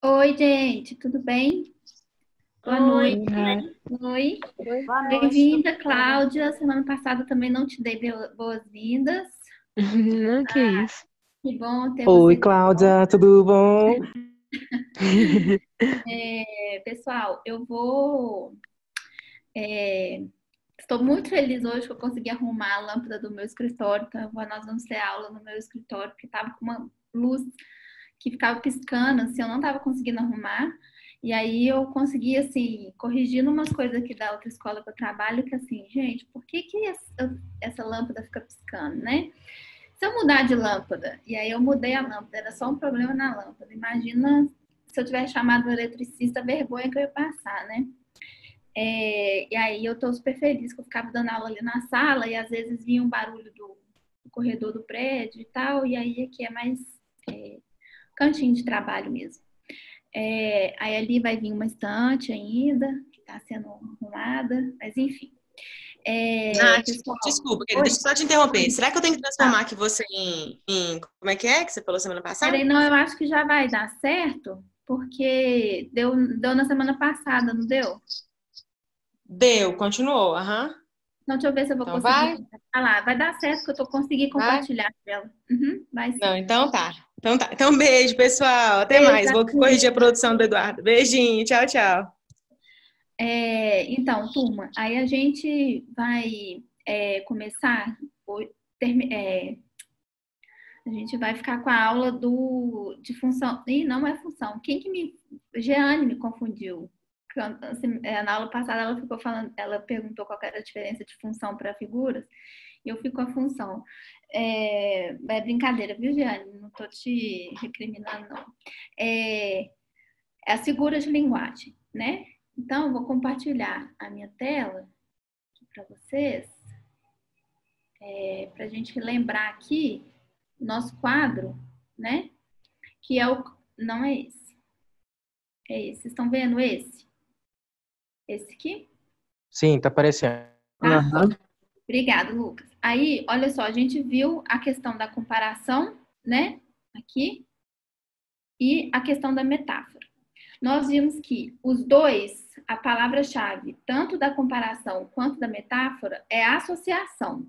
Oi, gente, tudo bem? Boa Oi, noite. tudo bem? Oi, Boa noite, tudo bem-vinda, bem? Cláudia. Semana passada também não te dei boas-vindas. Não, que isso. Que bom ter Oi, você de volta. Cláudia, tudo bom? Pessoal, estou muito feliz hoje que eu consegui arrumar a lâmpada do meu escritório. Então, nós vamos ter aula no meu escritório, porque estava com uma luz que ficava piscando, assim, eu não estava conseguindo arrumar. E aí eu consegui, assim, corrigindo umas coisas aqui da outra escola que eu trabalho, que assim, gente, por que que essa lâmpada fica piscando, né? Se eu mudar de lâmpada, e aí eu mudei a lâmpada, era só um problema na lâmpada. Imagina se eu tivesse chamado o eletricista, a vergonha que eu ia passar, né? E aí eu tô super feliz que eu ficava dando aula ali na sala e às vezes vinha um barulho do corredor do prédio e tal, e aí aqui é mais é, cantinho de trabalho mesmo. Aí ali vai vir uma estante ainda, que está sendo arrumada, mas enfim. Nath, Pessoal, desculpa, querida, oi, deixa eu só te interromper. oi, Será que eu tenho que tá. transformar aqui você em como é que você falou semana passada? Peraí, não, eu acho que já vai dar certo, porque deu na semana passada, não deu? Deu, continuou, aham. Então, deixa eu ver se eu vou Então conseguir. vai, Ah lá, vai dar certo que eu tô conseguindo vai. compartilhar a tela. Uhum, vai Não, sim. então tá. Então tá. Então beijo, pessoal. Até mais. Beijo, Vou corrigir a produção do Eduardo. Beijinho, tchau, tchau. então, turma, aí a gente vai começar, a gente vai ficar com a aula de função. Ih, não é função. Quem que me. Jeane me confundiu. Assim, na aula passada ela ficou falando, ela perguntou qual que era a diferença de função para figuras, e eu fico com a função. É brincadeira, viu, Jeane? Não tô te recriminando, não. É, é as figuras de linguagem, né? Então, eu vou compartilhar a minha tela para vocês, para a gente lembrar aqui o nosso quadro, né? Que é o. Não é esse. É esse. Vocês estão vendo esse? Esse aqui? Sim, tá aparecendo. Tá? Aham. Obrigada, Lucas. Aí, olha só, a gente viu a questão da comparação, né? Aqui, e a questão da metáfora. Nós vimos que os dois, a palavra-chave, tanto da comparação quanto da metáfora, é associação,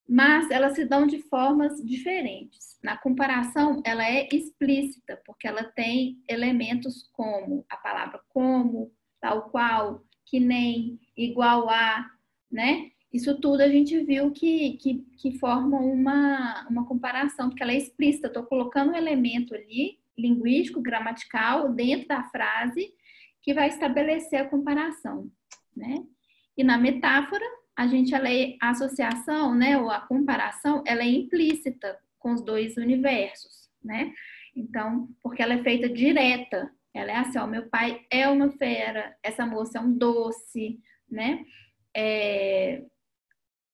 mas elas se dão de formas diferentes. Na comparação, ela é explícita, porque ela tem elementos como a palavra como, tal qual, que nem, igual a, né? Isso tudo a gente viu que forma uma comparação, porque ela é explícita. Estou colocando um elemento ali, linguístico, gramatical, dentro da frase, que vai estabelecer a comparação, né? E na metáfora, a associação, né, ou a comparação, ela é implícita com os dois universos, né? Então, porque ela é feita direta. Ela é assim, ó, meu pai é uma fera, essa moça é um doce, né? É,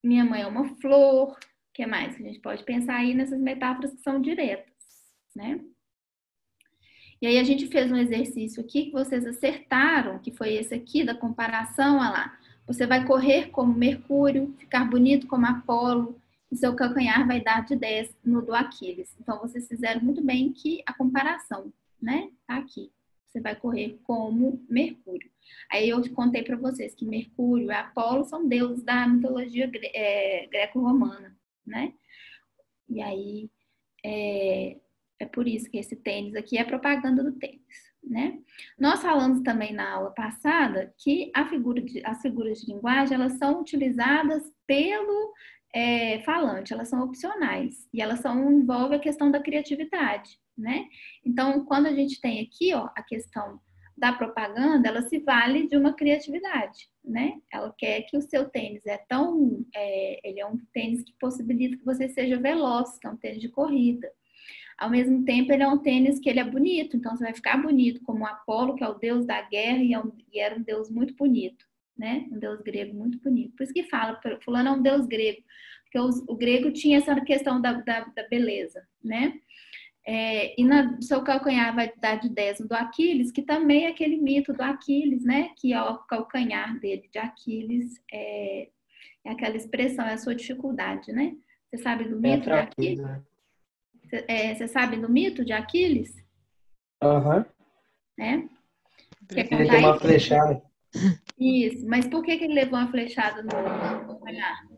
minha mãe é uma flor. O que mais que a gente pode pensar aí nessas metáforas que são diretas, né? E aí a gente fez um exercício aqui que vocês acertaram, que foi esse aqui da comparação, olha lá. Você vai correr como Mercúrio, ficar bonito como Apolo, e seu calcanhar vai dar de 10 no do Aquiles. Então vocês fizeram muito bem que a comparação, né? Tá aqui. Você vai correr como Mercúrio. Aí eu contei para vocês que Mercúrio e Apolo são deuses da mitologia greco-romana, né? E aí é, é por isso que esse tênis aqui é propaganda do tênis, né? Nós falamos também na aula passada que as figuras de linguagem elas são utilizadas pelo falante, elas são opcionais e elas envolvem a questão da criatividade, né? Então, quando a gente tem aqui, ó, a questão da propaganda, ela se vale de uma criatividade, né? Ela quer que o seu tênis ele é um tênis que possibilita que você seja veloz, que é um tênis de corrida. Ao mesmo tempo, ele é um tênis que ele é bonito, então você vai ficar bonito, como o Apolo, que é o deus da guerra e era um deus muito bonito, né? Um deus grego muito bonito. Por isso que fala, fulano é um deus grego, porque o grego tinha essa questão da beleza, né? E no seu calcanhar vai dar de 10 do Aquiles, que também é aquele mito do Aquiles, né? Que é o calcanhar dele, de Aquiles, é aquela expressão, é a sua dificuldade, né? Você sabe do É a mito de Aquiles? fraqueza. Você sabe do mito de Aquiles? Aham. né? Quer Ele contar tem uma aí? flechada. Isso, mas por que ele levou uma flechada no calcanhar?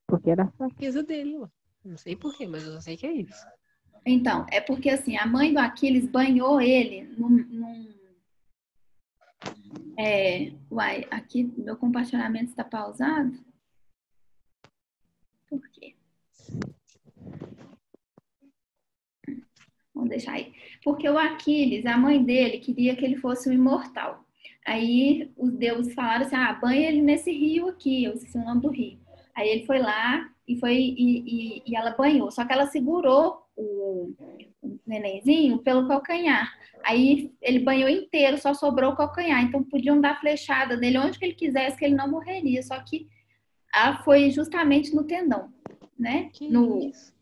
Porque era a fraqueza dele, ó. Não sei por quê, mas eu só sei que é isso. Então, é porque assim, a mãe do Aquiles banhou ele aqui meu compartilhamento está pausado? Por quê? Vamos deixar aí. Porque o Aquiles, a mãe dele, queria que ele fosse um imortal. Aí os deuses falaram assim, banha ele nesse rio aqui, eu esqueci o nome do rio. Aí ele foi lá e ela banhou, só que ela segurou o nenenzinho pelo calcanhar. Aí ele banhou inteiro, só sobrou o calcanhar. Então podiam dar flechada nele onde que ele quisesse, que ele não morreria. Só que ela foi justamente no tendão, né? Que isso?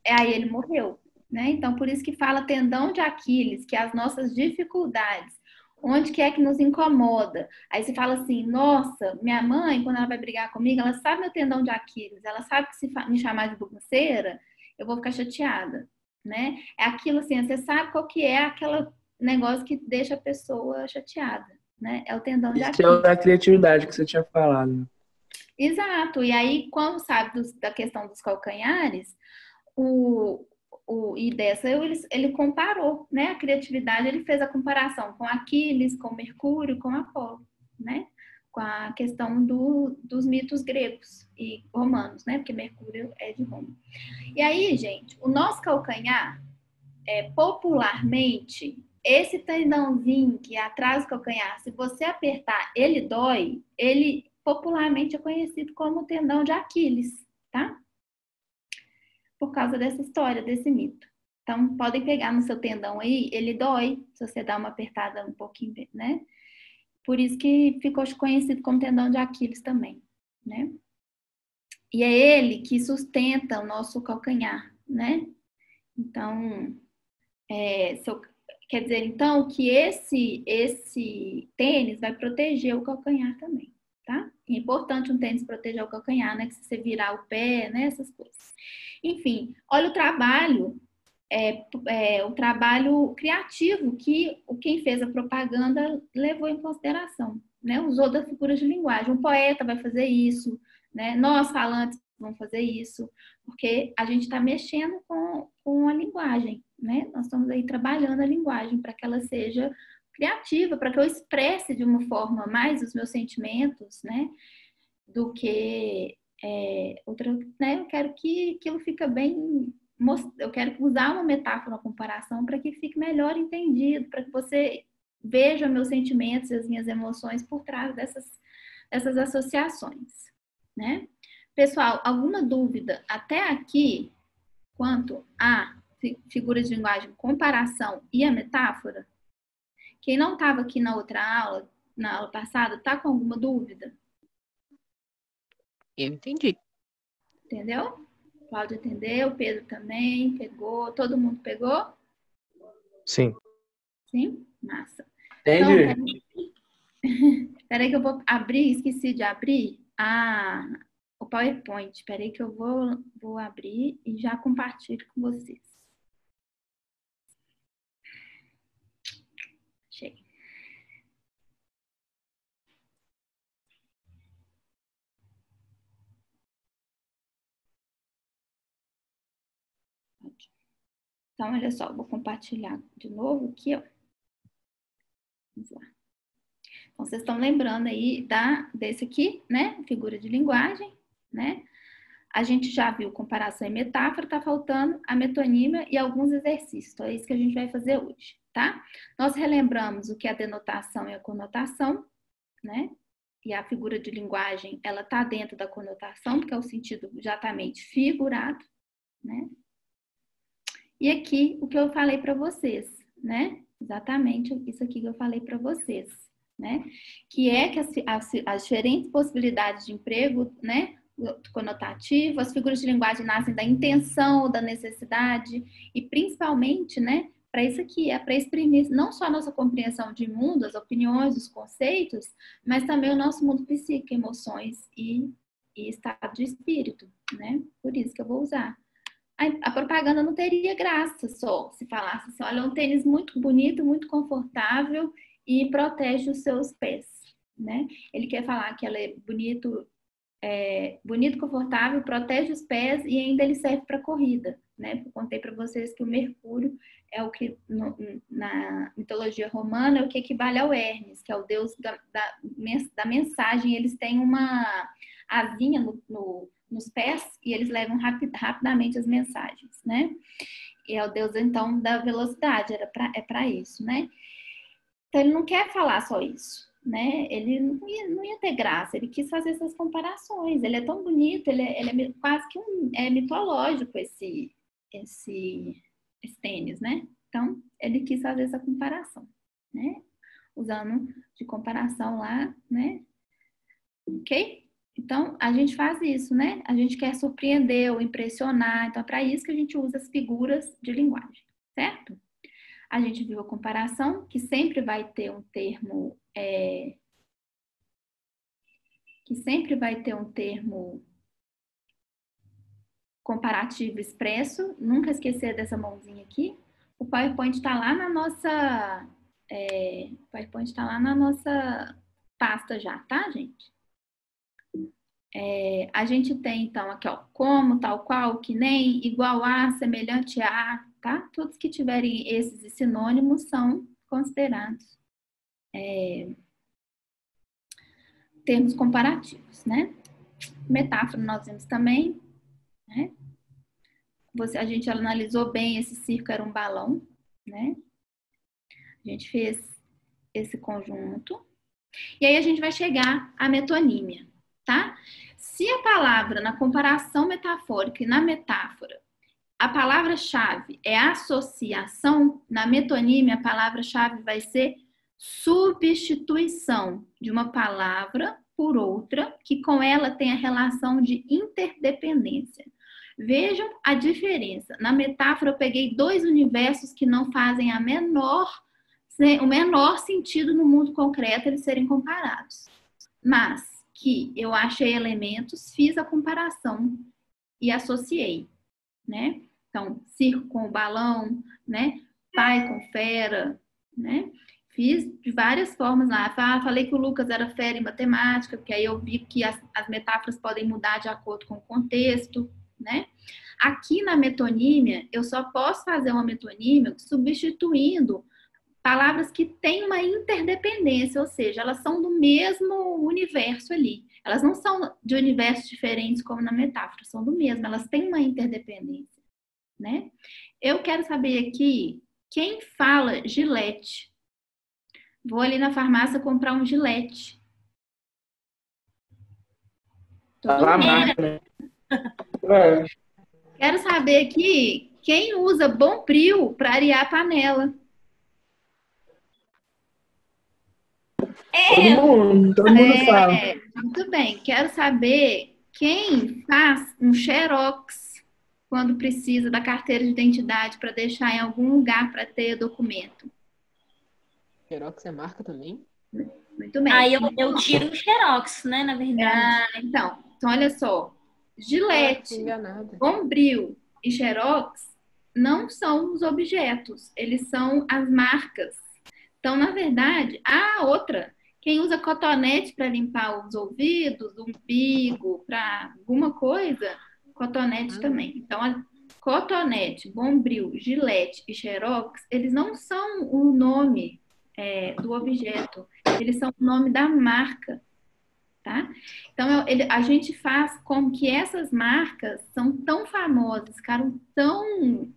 Aí ele morreu, né? Então por isso que fala tendão de Aquiles, que é as nossas dificuldades. Onde que é que nos incomoda? Aí você fala assim, nossa, minha mãe, quando ela vai brigar comigo, ela sabe meu tendão de Aquiles, ela sabe que se me chamar de bagunceira, eu vou ficar chateada, né? É aquilo assim, você sabe qual que é aquele negócio que deixa a pessoa chateada, né? É o tendão de Isso Aquiles. é a criatividade que você tinha falado. Né? Exato, e aí, quando sabe da questão dos calcanhares, e dessa ele comparou, né? A criatividade, ele fez a comparação com Aquiles, com Mercúrio, com Apolo, né? Com a questão dos mitos gregos e romanos, né? Porque Mercúrio é de Roma. E aí, gente, o nosso calcanhar, popularmente, esse tendãozinho que é atrás do calcanhar, se você apertar, ele dói, ele popularmente é conhecido como tendão de Aquiles, tá? Por causa dessa história, desse mito. Então, podem pegar no seu tendão aí, ele dói, se você dá uma apertada um pouquinho, né? Por isso que ficou conhecido como tendão de Aquiles também, né? E é ele que sustenta o nosso calcanhar, né? Então, quer dizer, então, que esse tênis vai proteger o calcanhar também, tá? É importante um tênis proteger o calcanhar, né? Que se você virar o pé, né? Essas coisas. Enfim, olha o trabalho criativo que quem fez a propaganda levou em consideração, né? Usou das figuras de linguagem. Um poeta vai fazer isso, né? Nós falantes vamos fazer isso, porque a gente está mexendo com a linguagem, né? Nós estamos aí trabalhando a linguagem para que ela seja criativa, para que eu expresse de uma forma mais os meus sentimentos, né? Do que outra, né? Eu quero que aquilo fica bem, eu quero usar uma metáfora, uma comparação para que fique melhor entendido, para que você veja meus sentimentos e as minhas emoções por trás dessas associações, né? Pessoal, alguma dúvida até aqui quanto a figuras de linguagem, comparação e a metáfora? Quem não estava aqui na outra aula, na aula passada, está com alguma dúvida? Eu entendi. Entendeu? Cláudio entendeu, Pedro também pegou, todo mundo pegou? Sim. Sim? Massa. Entendi. Então, peraí que eu vou abrir, esqueci de abrir o PowerPoint. Peraí que eu vou abrir e já compartilho com vocês. Achei. Então, olha só, vou compartilhar de novo aqui, ó. Vamos lá. Então, vocês estão lembrando aí desse aqui, né? Figura de linguagem, né? A gente já viu comparação e metáfora, tá faltando a metonímia e alguns exercícios. Então, é isso que a gente vai fazer hoje, tá? Nós relembramos o que é a denotação e a conotação, né? E a figura de linguagem, ela tá dentro da conotação, porque é o sentido exatamente figurado, né? E aqui, o que eu falei para vocês, né? Exatamente isso aqui que eu falei para vocês, né? Que é que as diferentes possibilidades de emprego, né? Conotativo, as figuras de linguagem nascem da intenção ou da necessidade e principalmente, né? Para isso aqui, é para exprimir não só a nossa compreensão de mundo, as opiniões, os conceitos, mas também o nosso mundo psíquico, emoções e estado de espírito, né? Por isso que eu vou usar a propaganda não teria graça só se falasse assim, olha, é um tênis muito bonito, muito confortável e protege os seus pés, né? Ele quer falar que ela é bonito, confortável, protege os pés e ainda ele serve para corrida, né? Eu contei para vocês que o Mercúrio é o que na mitologia romana é o que equivale ao Hermes, que é o deus da mensagem. Eles têm uma asinha nos pés e eles levam rapidamente as mensagens, né? E é o deus, então, da velocidade, é para isso, né? Então, ele não quer falar só isso, né? Ele não ia ter graça, ele quis fazer essas comparações. Ele é tão bonito, ele é quase que mitológico esse tênis, né? Então, ele quis fazer essa comparação, né? Usando de comparação lá, né? Ok? Então, a gente faz isso, né? A gente quer surpreender ou impressionar. Então, é para isso que a gente usa as figuras de linguagem, certo? A gente viu a comparação, que sempre vai ter um termo... comparativo expresso. Nunca esquecer dessa mãozinha aqui. O PowerPoint está lá na nossa... pasta já, tá, gente? A gente tem, então, aqui, ó, como, tal qual, que nem, igual a, semelhante a, tá? Todos que tiverem esses sinônimos são considerados termos comparativos, né? Metáfora nós vimos também, né? A gente analisou bem, esse circo era um balão, né? A gente fez esse conjunto. E aí a gente vai chegar à metonímia, tá? Se a palavra, na comparação metafórica e na metáfora, a palavra-chave é associação, na metonímia a palavra-chave vai ser substituição de uma palavra por outra, que com ela tem a relação de interdependência. Vejam a diferença. Na metáfora eu peguei dois universos que não fazem o menor sentido no mundo concreto eles serem comparados. Mas que eu achei elementos, fiz a comparação e associei, né? Então, circo com o balão, né? Pai com fera, né? Fiz de várias formas lá. Falei que o Lucas era fera em matemática, porque aí eu vi que as metáforas podem mudar de acordo com o contexto, né? Aqui na metonímia, eu só posso fazer uma metonímia substituindo palavras que têm uma interdependência, ou seja, elas são do mesmo universo ali. Elas não são de universos diferentes como na metáfora, são do mesmo, elas têm uma interdependência, né? Eu quero saber aqui, quem fala Gillette? Vou ali na farmácia comprar um Gillette. Fala a marca, né? Quero saber aqui, quem usa Bombril para arear a panela? Todo mundo fala. Muito bem. Quero saber quem faz um xerox quando precisa da carteira de identidade para deixar em algum lugar para ter documento. Xerox é marca também? Muito bem. Aí eu tiro o xerox, né, na verdade. Então olha só. Gillette, Bombril e xerox não são os objetos, eles são as marcas. Então, na verdade, outra, quem usa cotonete para limpar os ouvidos, o umbigo, para alguma coisa, cotonete também. Então, cotonete, Bombril, Gillette e xerox, eles não são o nome do objeto, eles são o nome da marca. Tá? Então, a gente faz com que essas marcas são tão famosas, ficaram tão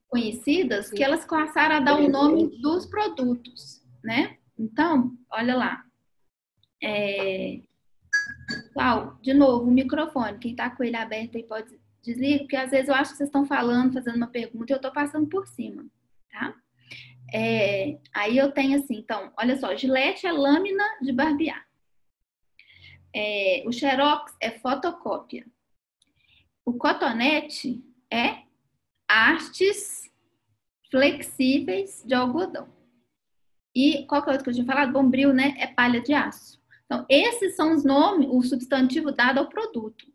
conhecidas, que elas passaram a dar o nome dos produtos, né? Então, olha lá. De novo, o microfone. Quem tá com ele aberto aí pode desligar, porque às vezes eu acho que vocês estão falando, fazendo uma pergunta, e eu tô passando por cima, tá? Aí eu tenho assim, então, olha só, Gillette é lâmina de barbear. O xerox é fotocópia. O cotonete é hastes flexíveis de algodão. E qual que é o outro que eu tinha falado? Bombril, né? É palha de aço. Então, esses são os nomes, o substantivo dado ao produto.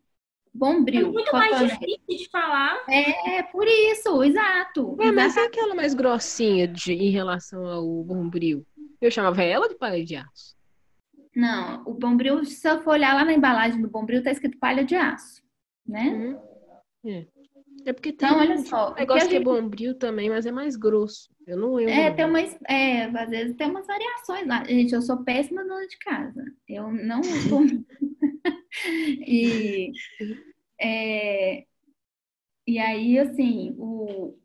Bombril, muito mais cotonete. difícil de falar. É por isso, exato. Ué, mas é aquela mais grossinha em relação ao bombril? Eu chamava ela de palha de aço. Não, o Bombril, se eu for olhar lá na embalagem do Bombril, tá escrito palha de aço, né? É porque tem Então, olha um só, o que negócio a que é gente bombril também, mas é mais grosso. Eu não lembro. às vezes tem umas variações lá. Gente, eu sou péssima dona de casa. Eu não uso. E, e aí, assim, o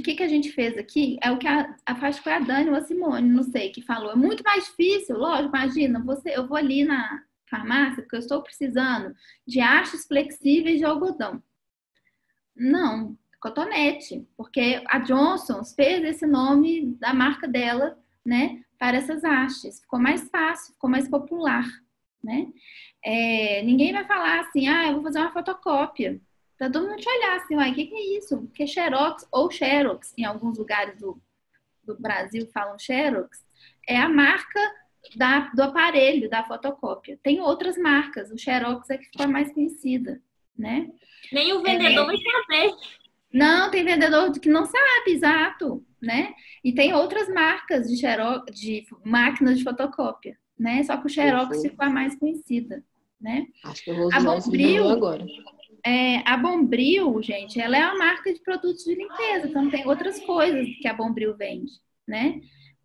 que que a gente fez aqui é o que acho que foi a Dani ou a Simone, não sei, que falou. É muito mais difícil, lógico, imagina, eu vou ali na farmácia porque eu estou precisando de hastes flexíveis de algodão. Não, cotonete, porque a Johnson's fez esse nome da marca dela, né, para essas hastes. Ficou mais fácil, ficou mais popular, né? Ninguém vai falar assim, eu vou fazer uma fotocópia. Pra todo mundo te olhar assim, o que é isso? Porque Xerox ou Xerox, em alguns lugares do Brasil falam Xerox, é a marca do aparelho, da fotocópia. Tem outras marcas, o Xerox é que ficou mais conhecida, né? Nem o vendedor vai saber. Não, tem vendedor que não sabe, exato, né? E tem outras marcas de Xerox, de máquinas de fotocópia, né? Só que o Xerox ficou a mais conhecida, né? Acho que eu vou A usar esse Bombril, vídeo agora. a Bombril, gente, ela é uma marca de produtos de limpeza, então tem outras coisas que a Bombril vende, né?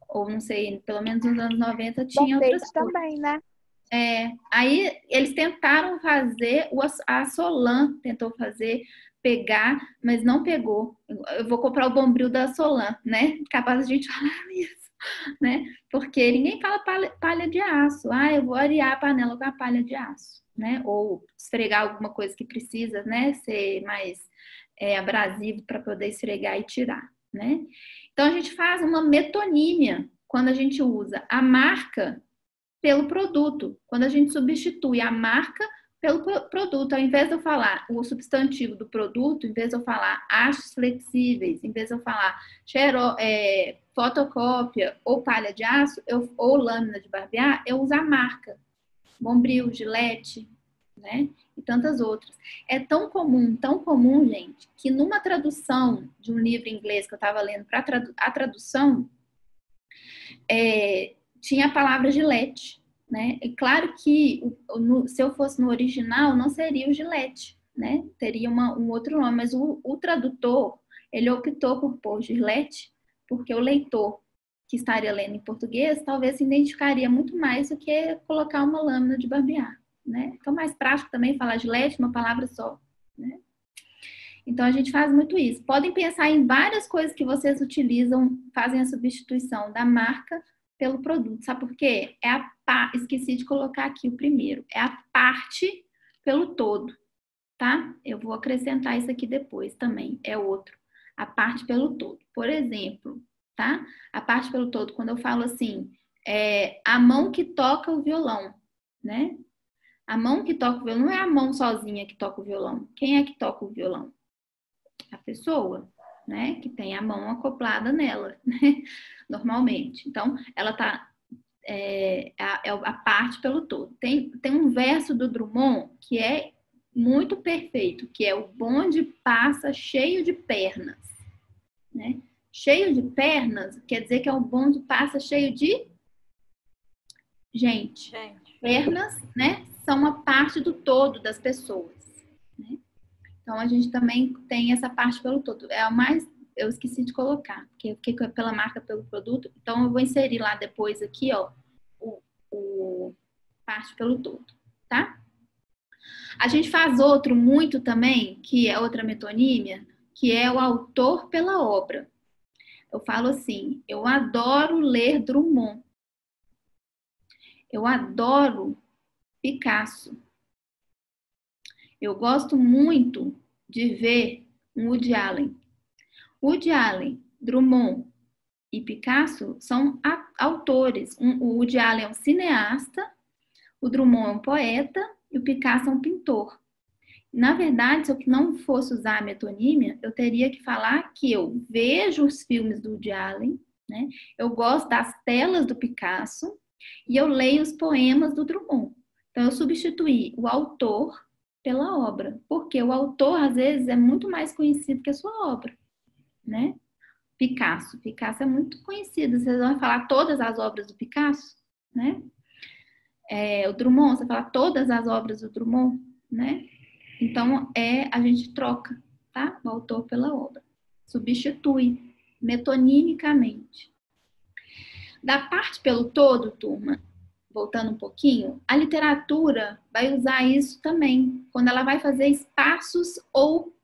Ou não sei, pelo menos nos anos 90 tinha outras coisas. também, né? Aí eles tentaram fazer, a Solan tentou fazer, pegar, mas não pegou. Eu vou comprar o Bombril da Solan, né? Capaz de a gente falar isso, né? Porque ninguém fala palha de aço. Eu vou arear a panela com a palha de aço, né? Ou esfregar alguma coisa que precisa, né? Ser mais abrasivo para poder esfregar e tirar, né? Então a gente faz uma metonímia quando a gente usa a marca pelo produto. Quando a gente substitui a marca pelo produto, ao invés de eu falar o substantivo do produto, em vez de eu falar hastes flexíveis, em vez de eu falar fotocópia ou palha de aço, ou lâmina de barbear, eu uso a marca. Bombril, Gillette, né? E tantas outras. É tão comum, gente, que numa tradução de um livro em inglês que eu estava lendo para a tradução, tinha a palavra Gillette, né? E claro que se eu fosse no original, não seria o Gillette, né? Teria um outro nome, mas o tradutor, ele optou por pôr Gillette, porque o leitor que estaria lendo em português, talvez se identificaria muito mais do que colocar uma lâmina de barbear, né? Então, mais prático também falar Gillette, uma palavra só, né? Então, a gente faz muito isso. Podem pensar em várias coisas que vocês utilizam, fazem a substituição da marca pelo produto. Sabe por quê? Esqueci de colocar aqui o primeiro. É a parte pelo todo, tá? Eu vou acrescentar isso aqui depois também. É outro. A parte pelo todo. Por exemplo, tá? A parte pelo todo, quando eu falo assim, a mão que toca o violão, né? A mão que toca o violão não é a mão sozinha que toca o violão. Quem é que toca o violão? A pessoa, né? Que tem a mão acoplada nela, né? Normalmente. Então, ela tá a parte pelo todo. Tem um verso do Drummond que é muito perfeito, que é o bonde passa cheio de pernas, né? Cheio de pernas quer dizer que é o bonde passa cheio de gente. Pernas, né? São uma parte do todo das pessoas, né? Então, a gente também tem essa parte pelo todo. Eu esqueci de colocar, porque é pela marca, pelo produto. Então, eu vou inserir lá depois aqui, ó, o parte pelo todo, tá? A gente faz outro muito também, que é outra metonímia, que é o autor pela obra. Eu falo assim, eu adoro ler Drummond. Eu adoro Picasso. Eu gosto muito de ver Woody Allen. Woody Allen, Drummond e Picasso são autores. O Woody Allen é um cineasta, o Drummond é um poeta e o Picasso é um pintor. Na verdade, se eu não fosse usar a metonímia, eu teria que falar que eu vejo os filmes do Woody Allen, né? Eu gosto das telas do Picasso e eu leio os poemas do Drummond. Então, eu substituí o autor pela obra, porque o autor, às vezes, é muito mais conhecido que a sua obra, né? Picasso é muito conhecido. Vocês vão falar todas as obras do Picasso, né? O Drummond, você fala todas as obras do Drummond, né? Então, a gente troca, tá? O autor pela obra. Substitui metonimicamente. Da parte pelo todo, turma, voltando um pouquinho, a literatura vai usar isso também, quando ela vai fazer espaços ou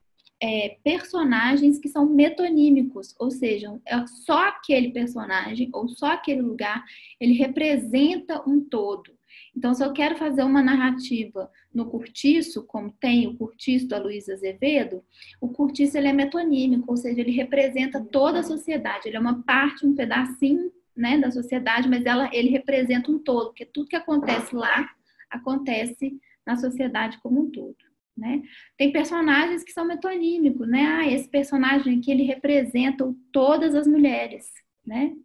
personagens que são metonímicos, ou seja, é só aquele personagem ou só aquele lugar, ele representa um todo. Então, se eu quero fazer uma narrativa no Curtiço, como tem o Curtiço da Luísa Azevedo, o Curtiço ele é metonímico, ou seja, ele representa toda a sociedade, ele é uma parte, um pedacinho, né, da sociedade, mas ele representa um todo, porque tudo que acontece lá acontece na sociedade como um todo, né? Tem personagens que são metonímicos, né? Esse personagem aqui, ele representa todas as mulheres, né?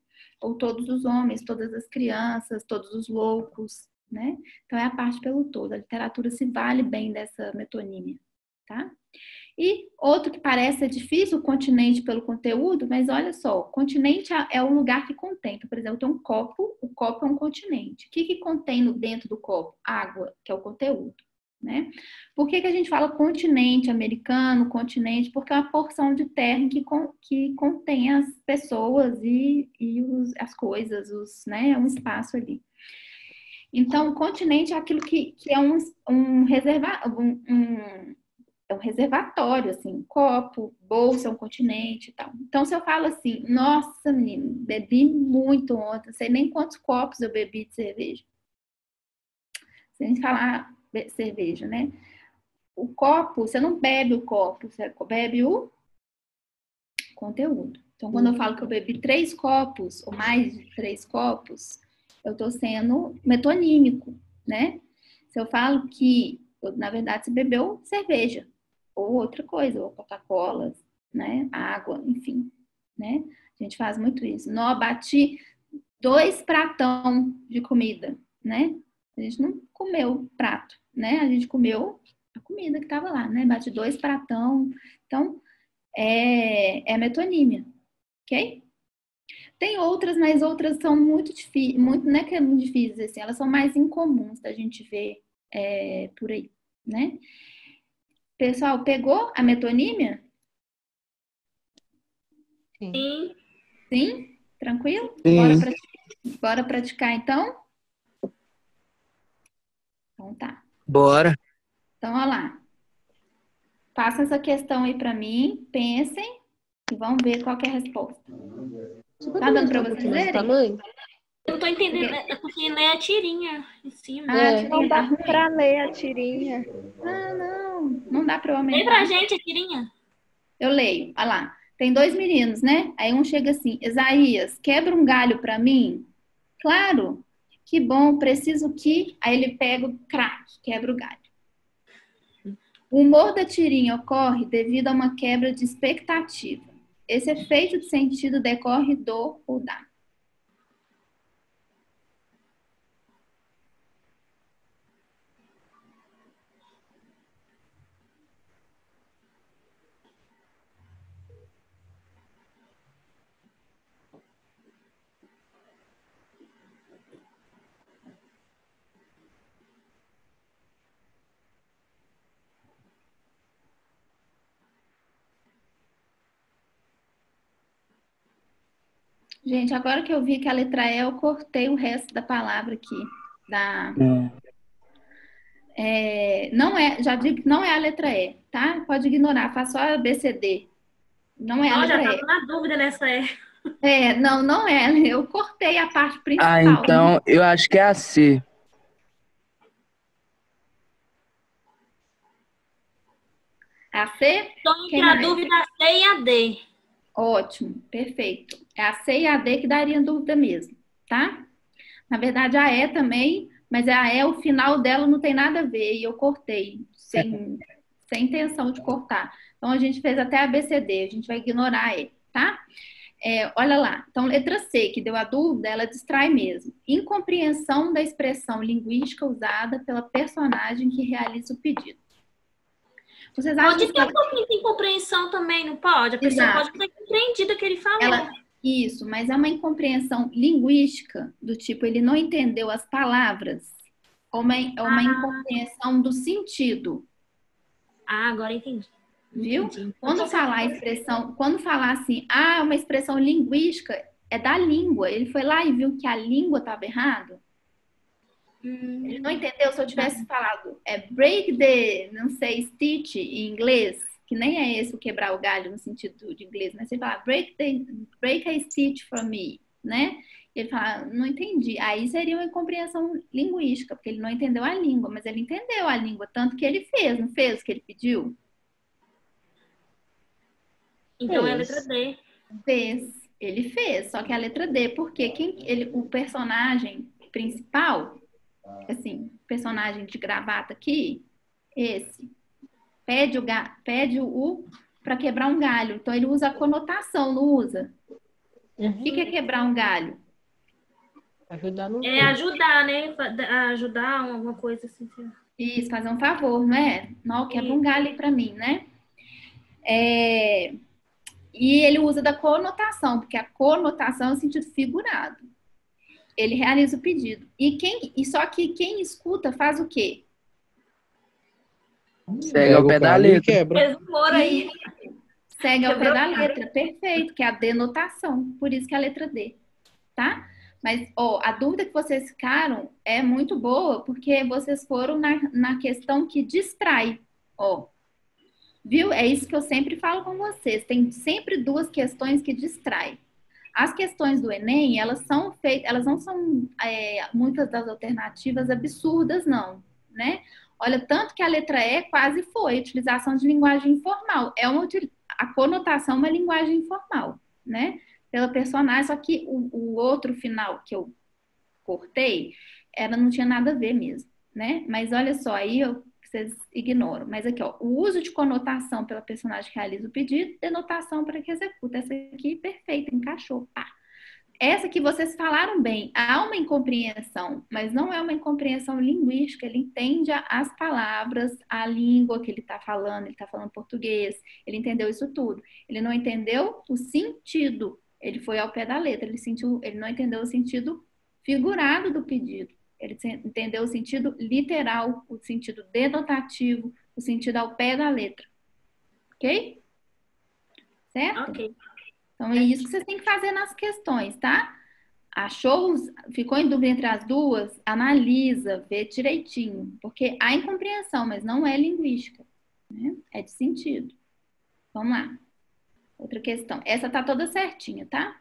Ou todos os homens, todas as crianças, todos os loucos, né? Então é a parte pelo todo. A literatura se vale bem dessa metonímia, tá? E outro que parece difícil, o continente pelo conteúdo, mas olha só, o continente é um lugar que contém. Então, por exemplo, tem um copo, o copo é um continente. O que contém dentro do copo? Água, que é o conteúdo, né? Por que a gente fala continente americano, continente? Porque é uma porção de terra que contém as pessoas e as coisas, né? É um espaço ali. Então, o continente é aquilo que é um reservatório, assim, copo, bolsa, um continente e tal. Então, se eu falo assim, nossa, menino, bebi muito ontem, não sei nem quantos copos eu bebi de cerveja. Sem falar cerveja, né? O copo, você não bebe o copo, você bebe o conteúdo. Então, quando eu falo que eu bebi 3 copos, ou mais de 3 copos, eu estou sendo metonímico, né? Se eu falo que, na verdade, você bebeu cerveja, ou outra coisa, ou Coca-Cola, né? Água, enfim, né? A gente faz muito isso. Não, bati 2 pratão de comida, né? A gente não comeu prato, né? A gente comeu a comida que estava lá, né? Bate 2 pratão. Então, é metonímia, ok? Tem outras, mas outras são muito difíceis, não é que é muito difíceis, assim, elas são mais incomuns da gente ver por aí, né? Pessoal, pegou a metonímia? Sim. Sim? Tranquilo? Sim. Bora praticar, então? Então tá. Bora. Então, olha lá. Façam essa questão aí pra mim, pensem e vamos ver qual que é a resposta. Tá dando pra vocês verem? Tamanho? Eu não tô entendendo, é porque lê a tirinha em cima. Não dá pra ler a tirinha. Não dá pra eu aumentar. Lê pra gente a tirinha. Eu leio, olha lá. Tem 2 meninos, né? Aí um chega assim, Isaías, quebra um galho pra mim? Claro, que bom, preciso que... Aí ele pega o crack, quebra o galho. O humor da tirinha ocorre devido a uma quebra de expectativa. Esse efeito de sentido decorre do ou da. Gente, agora que eu vi que a letra E, eu cortei o resto da palavra aqui. Não é, já digo que não é a letra E, tá? Pode ignorar, faz só a BCD. Não é a Já letra tava na dúvida nessa E. Não é. Eu cortei a parte principal. Ah, então eu acho que é a C. A C? Estou entre a dúvida a C e a D. Ótimo, perfeito. É a C e a D que daria dúvida mesmo, tá? Na verdade, a E também, mas a E, o final dela não tem nada a ver, e eu cortei, sem intenção de cortar. Então, a gente fez até a BCD, a gente vai ignorar a E, tá? Olha lá, então, letra C, que deu a dúvida, ela distrai mesmo. Incompreensão da expressão linguística usada pela personagem que realiza o pedido. Vocês acham Pode que ter um pouquinho de incompreensão também, não pode? A pessoa Exato. pode ter compreendido o que ele falou. Isso, mas é uma incompreensão linguística, do tipo, ele não entendeu as palavras, ou uma incompreensão do sentido, Ah, agora entendi. viu? Entendi. Quando falar assim, uma expressão linguística, é da língua. Ele foi lá e viu que a língua estava errado. Ele não entendeu. Se eu tivesse falado, break the, não sei, stitch em inglês, que nem é esse o quebrar o galho no sentido de inglês, mas você fala, break a stitch for me, né? Ele fala, não entendi. Aí seria uma incompreensão linguística, porque ele não entendeu a língua, mas ele entendeu a língua, tanto que ele fez, não fez o que ele pediu? Então é a letra D. Ele fez, só que a letra D, porque o personagem principal, assim, personagem de gravata aqui, esse, pede o para quebrar um galho. Então ele usa a conotação, não usa? O que é quebrar um galho? Ajudar no É ajudar, né? Ajudar alguma coisa assim. Isso, fazer um favor, não é? Não, quebra um galho aí para mim, né? E ele usa da conotação, porque a conotação é o sentido figurado. Ele realiza o pedido. Só que quem escuta faz o quê? Segue ao pé da letra. Quebra. Fez humor aí. Segue ao pé da letra, perfeito, que é a denotação. Por isso que é a letra D, tá? Mas, a dúvida que vocês ficaram é muito boa, porque vocês foram na questão que distrai, viu? É isso que eu sempre falo com vocês. Tem sempre duas questões que distraem. As questões do Enem, elas não são muitas das alternativas absurdas, não, né? Olha, tanto que a letra E quase foi utilização de linguagem informal. A conotação é uma linguagem informal, né? Pela personagem, só que o outro final que eu cortei, não tinha nada a ver mesmo, né? Mas olha só, aí vocês ignoram. Mas aqui, o uso de conotação pela personagem que realiza o pedido, denotação para que executa. Essa aqui, perfeita, encaixou, pá. Essa que vocês falaram bem, há uma incompreensão, mas não é uma incompreensão linguística, ele entende as palavras, a língua que ele está falando português, ele entendeu isso tudo. Ele não entendeu o sentido, ele foi ao pé da letra, ele não entendeu o sentido figurado do pedido, ele entendeu o sentido literal, o sentido denotativo, o sentido ao pé da letra. Ok? Certo? Ok. Então, é isso que vocês têm que fazer nas questões, tá? Ficou em dúvida entre as duas? Analisa, vê direitinho. Porque há incompreensão, mas não é linguística, né? É de sentido. Vamos lá. Outra questão. Essa tá toda certinha, tá?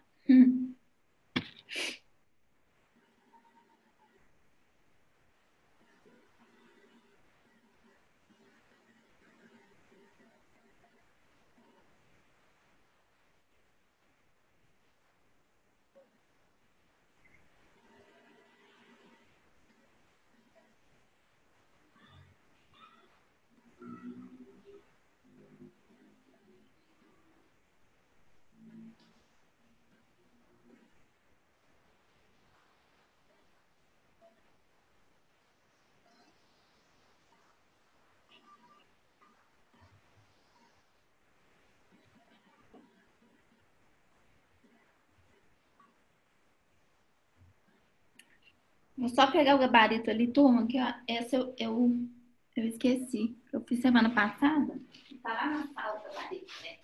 Vou só pegar o gabarito ali, turma, que essa eu esqueci. Eu fiz semana passada. Tá lá na sala o gabarito, né?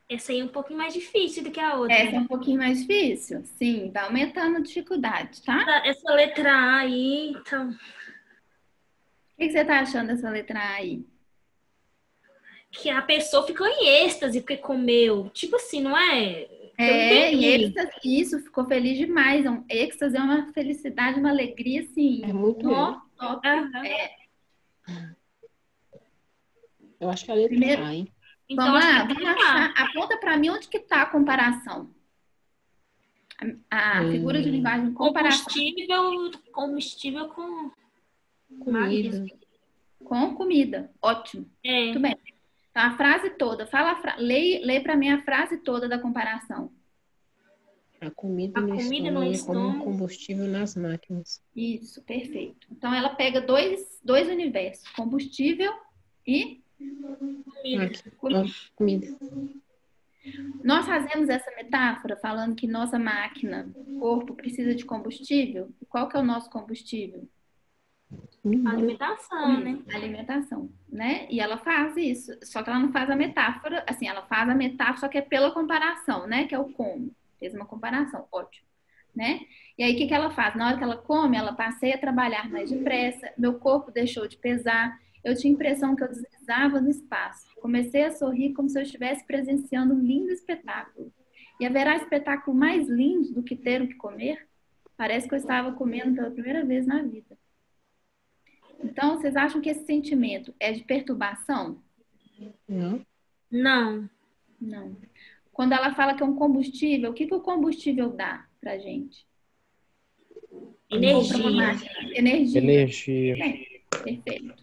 Essa aí é um pouquinho mais difícil do que a outra. Essa é um pouquinho mais difícil? Sim, vai aumentando a dificuldade, tá? Essa letra A aí, então... O que você tá achando dessa letra A aí? Que a pessoa ficou em êxtase porque comeu. Tipo assim, não é? Em êxtase, isso, ficou feliz demais. Êxtase é uma felicidade, uma alegria, assim. É muito top. Eu acho que a letra Primeiro, A, hein? Então, vamos acho lá, que vamos achar. Aponta para mim onde que tá a comparação. A figura de linguagem comparação Combustível com Comida. com comida. Ótimo. É, Muito bem. Então, a frase toda. Lê para mim a frase toda da comparação. A comida no comida no estômago é como estômago. combustível nas máquinas. Isso, perfeito. Então, ela pega dois universos. Combustível e Aqui. comida. Ó, comida. Nós fazemos essa metáfora falando que nossa máquina, o corpo, precisa de combustível. E qual que é o nosso combustível? alimentação, né? Alimentação, né? E ela faz isso, só que ela não faz a metáfora, assim, ela faz a metáfora, só que é pela comparação, né? Que é o como. Fez uma comparação, ótimo, né? E aí, o que ela faz? Na hora que ela come, ela passei a trabalhar mais depressa, meu corpo deixou de pesar, eu tinha a impressão que eu deslizava no espaço. Comecei a sorrir como se eu estivesse presenciando um lindo espetáculo. E haverá espetáculo mais lindo do que ter o que comer? Parece que eu estava comendo pela primeira vez na vida. Então, vocês acham que esse sentimento é de perturbação? Não. Não. Não. Quando ela fala que é um combustível, o que o combustível dá pra gente? Energia. Energia. Energia. Perfeito.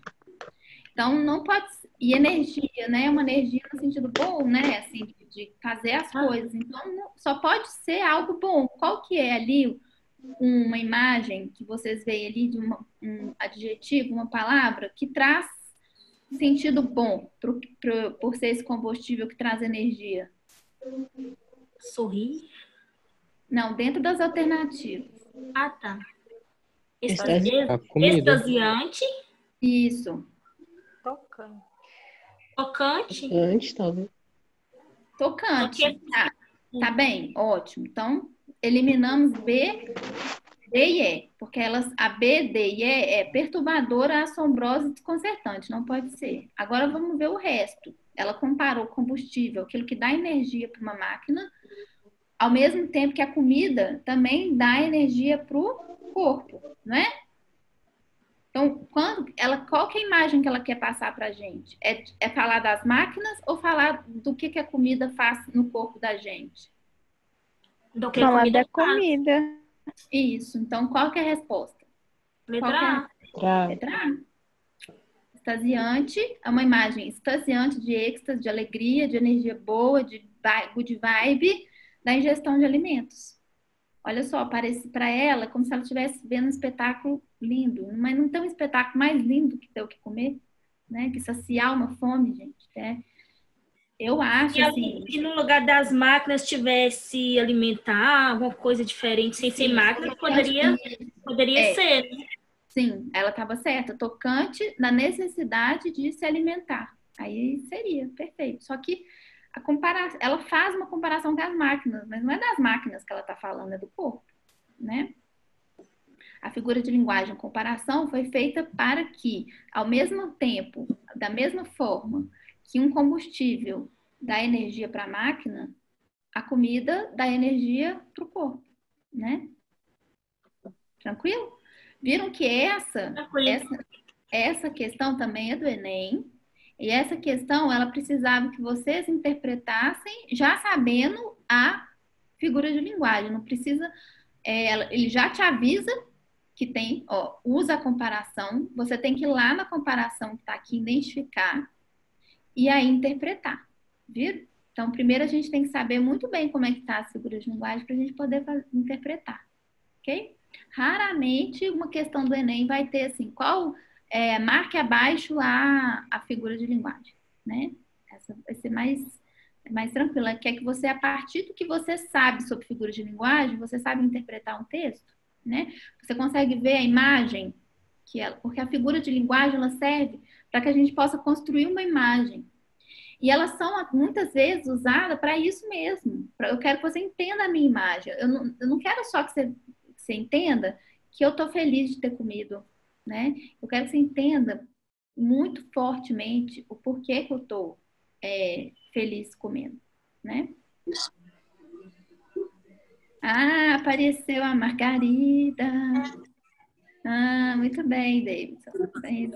Então, não pode... E energia, né? É uma energia no sentido bom, né? Assim, de fazer as coisas. Então, só pode ser algo bom. Qual que é ali uma imagem que vocês veem ali de um adjetivo, uma palavra, que traz sentido bom por ser esse combustível que traz energia? Sorrir. Não, dentro das alternativas. Ah, tá. A comida. Extasiante. Isso. Tocante. Antes, talvez. Tocante. Porque- Tá bem, ótimo. Então, eliminamos B, D e E, porque a B, D e E é perturbadora, assombrosa e desconcertante, não pode ser. Agora vamos ver o resto. Ela comparou combustível, aquilo que dá energia para uma máquina, ao mesmo tempo que a comida também dá energia para o corpo, não é? Então, qual que é a imagem que ela quer passar para a gente? É falar das máquinas ou falar do que a comida faz no corpo da gente? Do que a Falar comida da comida. Isso. Então, qual que é a resposta? Letra A. Letra A. Extasiante é uma imagem extasiante de êxtase, de alegria, de energia boa, de good vibe, da ingestão de alimentos. Olha só, parece para ela como se ela estivesse vendo um espetáculo lindo, mas não tem um espetáculo mais lindo que ter o que comer, né? Que saciar uma fome, gente. Eu acho assim. Se no lugar das máquinas tivesse alimentar, alguma coisa diferente, sem ser máquina, poderia ser, né? Sim, ela estava certa, tocante na necessidade de se alimentar. Aí seria perfeito. Só que ela faz uma comparação com as máquinas, mas não é das máquinas que ela está falando, é do corpo, né? A figura de linguagem comparação foi feita para que, ao mesmo tempo, da mesma forma que um combustível dá energia para a máquina, a comida dá energia para o corpo, né? Tranquilo? Viram que essa questão também é do Enem, e essa questão, ela precisava que vocês interpretassem já sabendo a figura de linguagem. Não precisa... ele já te avisa que tem... usa a comparação. Você tem que ir lá na comparação que está aqui, identificar e aí interpretar. Viram? Então, primeiro a gente tem que saber muito bem como é que está a figura de linguagem para a gente poder interpretar. Ok? Raramente uma questão do Enem vai ter assim, marque abaixo a figura de linguagem, né? Essa vai ser mais tranquila. Quer que você, a partir do que você sabe sobre figura de linguagem, você sabe interpretar um texto, né? Você consegue ver a imagem, porque a figura de linguagem ela serve para que a gente possa construir uma imagem. E elas são muitas vezes usadas para isso mesmo. Eu quero que você entenda a minha imagem. Eu não quero só que você entenda que eu estou feliz de ter comido, né? Eu quero que você entenda muito fortemente o porquê que eu estou feliz comendo, né? Ah, apareceu a Margarida. Ah, muito bem, Davidson.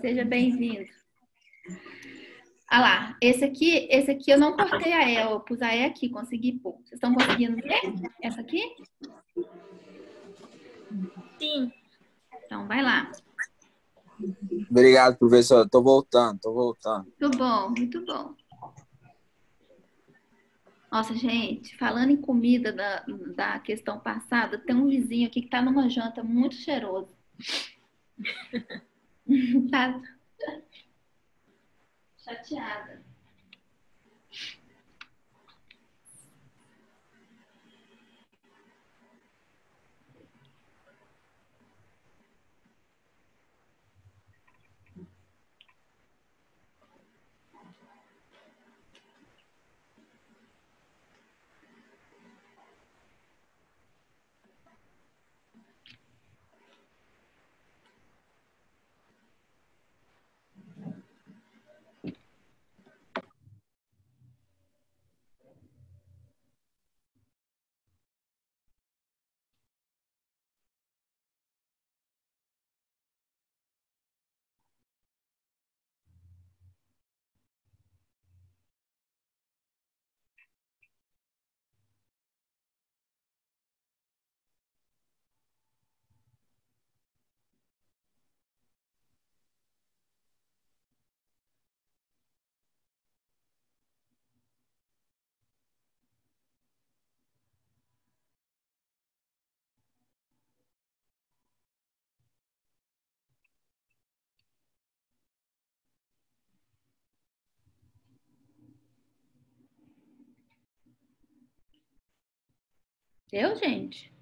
Seja bem-vindo. Ah lá, esse aqui eu não cortei a E, eu pus a E aqui, consegui pôr. Vocês estão conseguindo ver essa aqui? Sim. Então, vai lá. Obrigado, professor. Tô voltando. Muito bom, muito bom. Nossa, gente, falando em comida da questão passada, tem um vizinho aqui que tá numa janta muito cheiroso. Tá chateada. Deu, gente?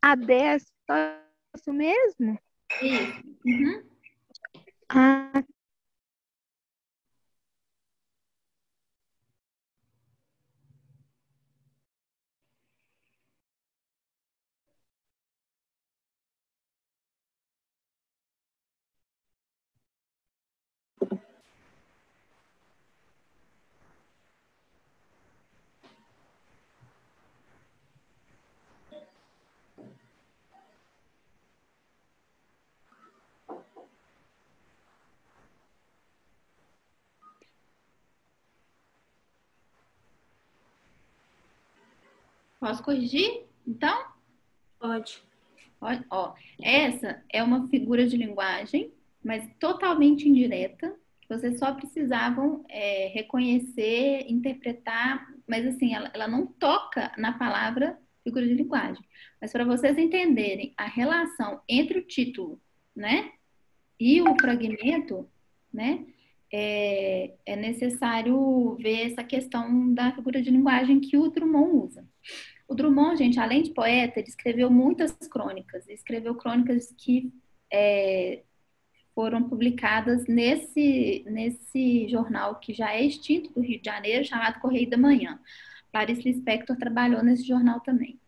A 10, só isso mesmo? Isso. Uhum. Ah, Posso corrigir? Então? Pode. Ó, essa é uma figura de linguagem, mas totalmente indireta. Vocês só precisavam reconhecer, interpretar, mas assim, ela não toca na palavra figura de linguagem. Mas para vocês entenderem a relação entre o título, né, e o fragmento, né, é necessário ver essa questão da figura de linguagem que o Drummond usa. O Drummond, gente, além de poeta, ele escreveu muitas crônicas. Ele escreveu crônicas que foram publicadas nesse jornal que já é extinto do Rio de Janeiro, chamado Correio da Manhã. Clarice Lispector trabalhou nesse jornal também.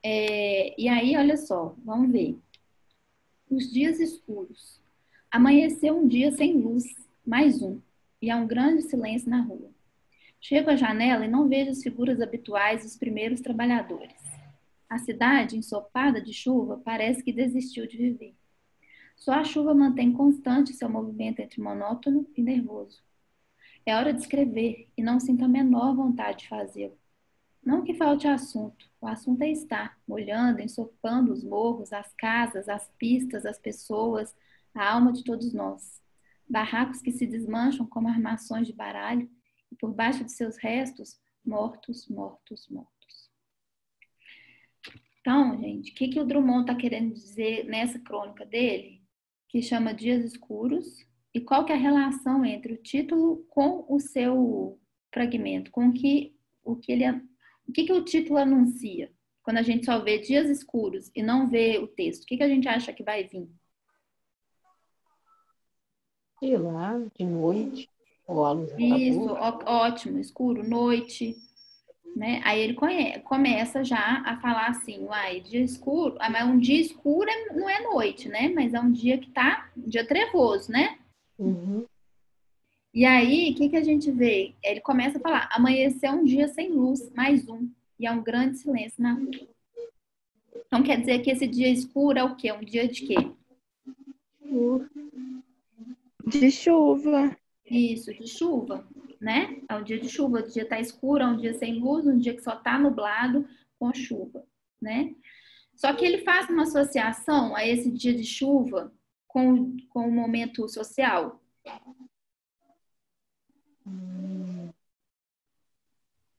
E aí, olha só, vamos ver. Os dias escuros. Amanheceu um dia sem luz, mais um, e há um grande silêncio na rua. Chego à janela e não vejo as figuras habituais dos primeiros trabalhadores. A cidade, ensopada de chuva, parece que desistiu de viver. Só a chuva mantém constante seu movimento entre monótono e nervoso. É hora de escrever e não sinto a menor vontade de fazê-lo. Não que falte assunto, o assunto é estar molhando, ensopando os morros, as casas, as pistas, as pessoas, a alma de todos nós. Barracos que se desmancham como armações de baralho, e por baixo de seus restos, mortos, mortos, mortos. Então, gente, o que o Drummond está querendo dizer nessa crônica dele, que chama Dias Escuros, e qual que é a relação entre o título com o seu fragmento, com o que o título anuncia? Quando a gente só vê Dias Escuros e não vê o texto, o que a gente acha que vai vir? Sei lá, de noite. Ou a luz Isso, acabou. ótimo, escuro, noite, né? Aí ele começa já a falar assim, uai, dia escuro, mas um dia escuro não é noite, né? Mas é um dia que tá, um dia trevoso, né? Uhum. E aí, o que a gente vê? Ele começa a falar, amanheceu um dia sem luz, mais um, e há um grande silêncio na rua. Então quer dizer que esse dia escuro é o quê? Um dia de quê? De chuva. Isso, de chuva, né? É um dia de chuva, o dia tá escuro, é um dia sem luz, um dia que só tá nublado com chuva, né? Só que ele faz uma associação a esse dia de chuva com o momento social.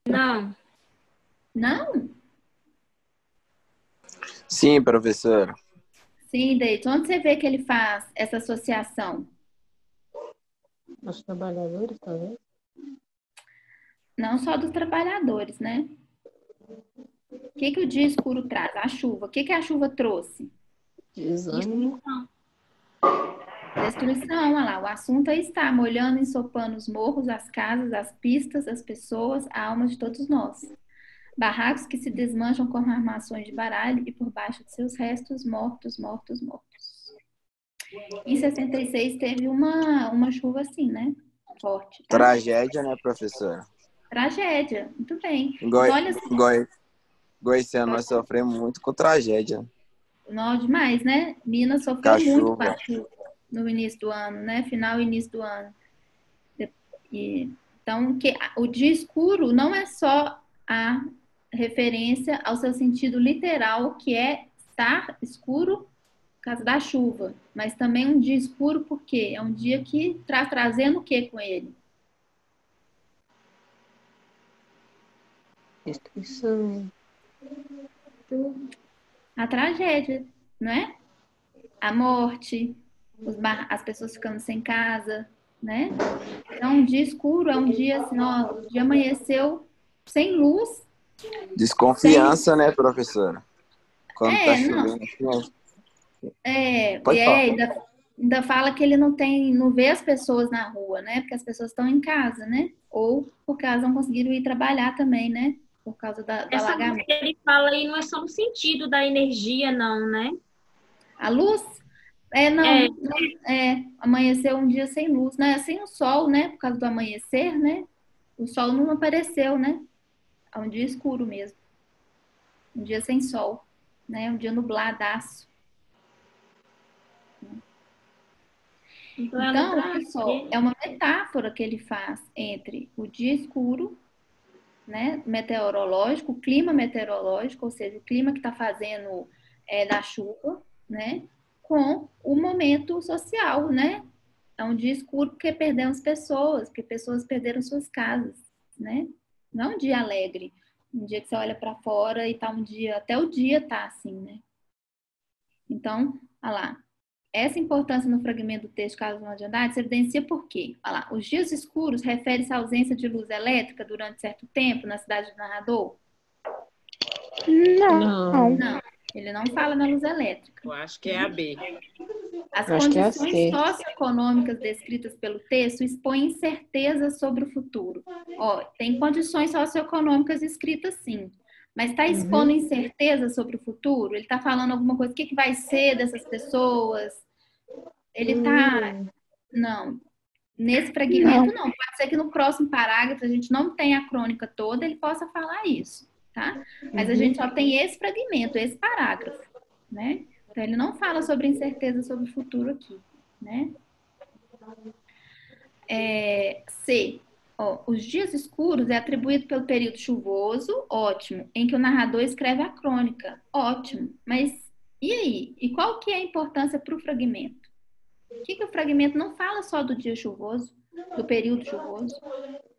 Não. Não? Sim, professora. Sim, Deito. Onde você vê que ele faz essa associação? Os trabalhadores, talvez. Não só dos trabalhadores, né? O que o dia escuro traz? A chuva. O que a chuva trouxe? Desânimo. Destruição, olha lá. O assunto aí está molhando e ensopando os morros, as casas, as pistas, as pessoas, a alma de todos nós. Barracos que se desmancham como armações de baralho e por baixo de seus restos, mortos, mortos, mortos. Em 66 teve uma chuva assim, né? Forte. Tá? Tragédia, né, professora? Tragédia, muito bem. Igual esse ano Pode- nós sofremos muito com tragédia. Não, demais, né? Minas Com sofreu a muito chuva. com a chuva no início do ano, né? Final e início do ano. Então, o dia escuro não é só a referência ao seu sentido literal, que é estar escuro por causa da chuva, mas também um dia escuro porque é um dia que trazendo o que com ele? Destruição. A tragédia, não é? A morte, as pessoas ficando sem casa, né? Então, um dia escuro é um dia assim, ó, o dia amanheceu sem luz. Desconfiança, né, professora? Quando tá não. chovendo assim, Pode falar. Ainda fala que ele não vê as pessoas na rua, né? Porque as pessoas estão em casa, né? Ou por causa não conseguiram ir trabalhar também, né? Por causa do Essa luz alagamento. que ele fala aí não é só no sentido da energia, não, né? A luz? Amanheceu um dia sem luz, né? Sem o sol, né? Por causa do amanhecer, né? O sol não apareceu, né? É um dia escuro mesmo. Um dia sem sol, né? Um dia nubladaço. Então, pessoal, é uma metáfora que ele faz entre o dia escuro, né, meteorológico, o clima meteorológico, ou seja, o clima que está fazendo da chuva, né, com o momento social, né? É um dia escuro porque perdemos pessoas, porque pessoas perderam suas casas, né? Não é um dia alegre, um dia que você olha para fora e tá um dia, até o dia tá assim, né? Então, olha lá. Essa importância no fragmento do texto Carlos Drummond de Andrade se evidencia por quê? Olha lá, os dias escuros refere-se à ausência de luz elétrica durante certo tempo na cidade do narrador? Não. Não, ele não fala na luz elétrica. Eu acho que é a B. As Eu acho que é a condições C. socioeconômicas descritas pelo texto expõem incertezas sobre o futuro. Ó, tem condições socioeconômicas escritas sim, mas está expondo incerteza sobre o futuro? Ele está falando alguma coisa, o que vai ser dessas pessoas? Ele está... Não. Nesse fragmento, não. Pode ser que no próximo parágrafo a gente não tenha a crônica toda, ele possa falar isso, tá? Mas a gente só tem esse fragmento, esse parágrafo, né? Então, ele não fala sobre incerteza sobre o futuro aqui, né? C. Ó, os dias escuros é atribuído pelo período chuvoso, ótimo, em que o narrador escreve a crônica, ótimo. Mas e aí? E qual que é a importância para o fragmento? O que o fragmento não fala só do dia chuvoso, do período chuvoso,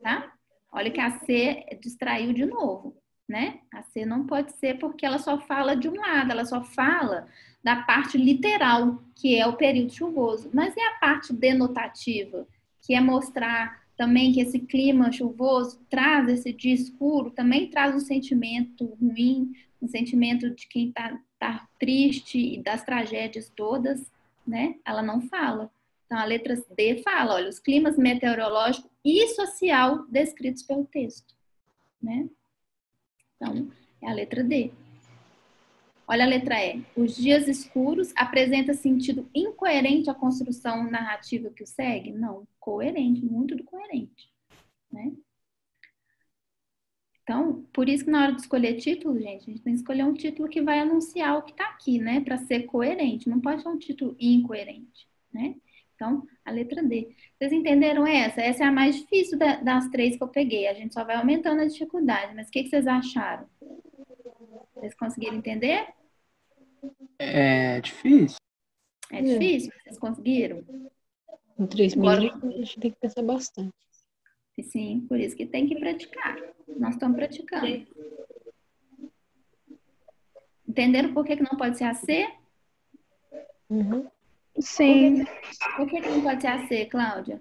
tá? Olha que a C distraiu de novo, né? A C não pode ser porque ela só fala de um lado, ela só fala da parte literal, que é o período chuvoso. Mas e a parte denotativa, que é mostrar também que esse clima chuvoso traz esse dia escuro, também traz um sentimento ruim, um sentimento de quem tá triste e das tragédias todas, né? Ela não fala. Então, a letra D fala, olha, os climas meteorológico e social descritos pelo texto, né? Então, é a letra D. Olha a letra E. Os dias escuros apresenta sentido incoerente à construção narrativa que o segue? Não, coerente, muito do coerente, né? Então, por isso que na hora de escolher título, gente, a gente tem que escolher um título que vai anunciar o que está aqui, né? Para ser coerente. Não pode ser um título incoerente, né? Então, A letra D. Vocês entenderam essa? Essa é a mais difícil das três que eu peguei. A gente só vai aumentando a dificuldade. Mas o que vocês acharam? Vocês conseguiram entender? É difícil. É difícil? Vocês conseguiram? Em 3 Agora- minutos a gente tem que pensar bastante. Sim, por isso que tem que praticar. Nós estamos praticando. Entenderam por que não pode ser a C? Uhum. Sim. Por que não pode ser a C, Cláudia?